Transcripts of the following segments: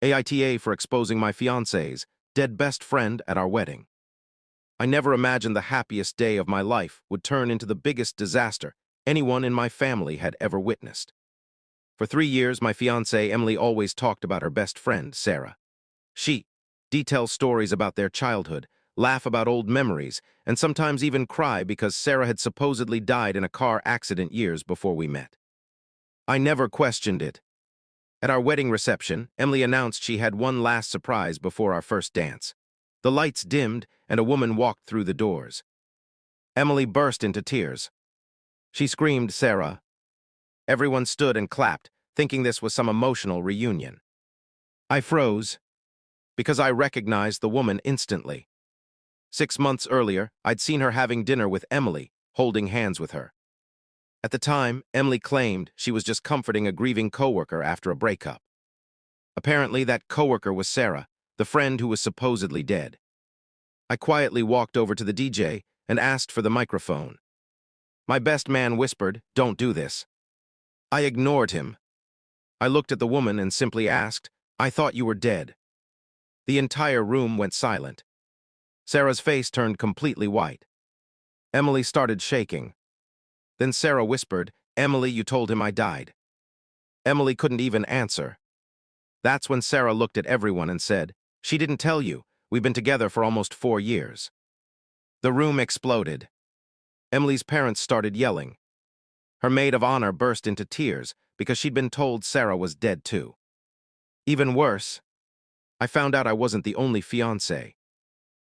AITA for exposing my fiancé's dead best friend at our wedding. I never imagined the happiest day of my life would turn into the biggest disaster anyone in my family had ever witnessed. For 3 years, my fiancée Emily always talked about her best friend, Sarah. She details stories about their childhood, laugh about old memories, and sometimes even cry because Sarah had supposedly died in a car accident years before we met. I never questioned it. At our wedding reception, Emily announced she had one last surprise before our first dance. The lights dimmed, and a woman walked through the doors. Emily burst into tears. She screamed, "Sarah." Everyone stood and clapped, thinking this was some emotional reunion. I froze, because I recognized the woman instantly. 6 months earlier, I'd seen her having dinner with Emily, holding hands with her. At the time, Emily claimed she was just comforting a grieving coworker after a breakup. Apparently, that coworker was Sarah, the friend who was supposedly dead. I quietly walked over to the DJ and asked for the microphone. My best man whispered, "Don't do this." I ignored him. I looked at the woman and simply asked, "I thought you were dead." The entire room went silent. Sarah's face turned completely white. Emily started shaking. Then Sarah whispered, "Emily, you told him I died." Emily couldn't even answer. That's when Sarah looked at everyone and said, "She didn't tell you. We've been together for almost 4 years." The room exploded. Emily's parents started yelling. Her maid of honor burst into tears because she'd been told Sarah was dead too. Even worse, I found out I wasn't the only fiancé.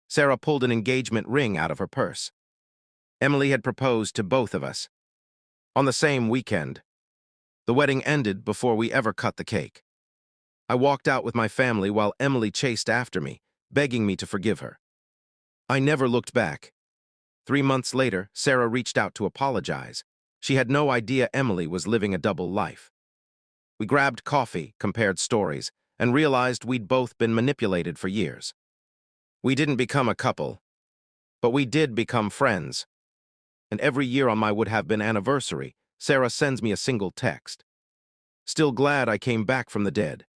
Sarah pulled an engagement ring out of her purse. Emily had proposed to both of us. On the same weekend. The wedding ended before we ever cut the cake. I walked out with my family while Emily chased after me, begging me to forgive her. I never looked back. 3 months later, Sarah reached out to apologize. She had no idea Emily was living a double life. We grabbed coffee, compared stories, and realized we'd both been manipulated for years. We didn't become a couple, but we did become friends. And every year on my would-have-been anniversary, Sarah sends me a single text. "Still glad I came back from the dead.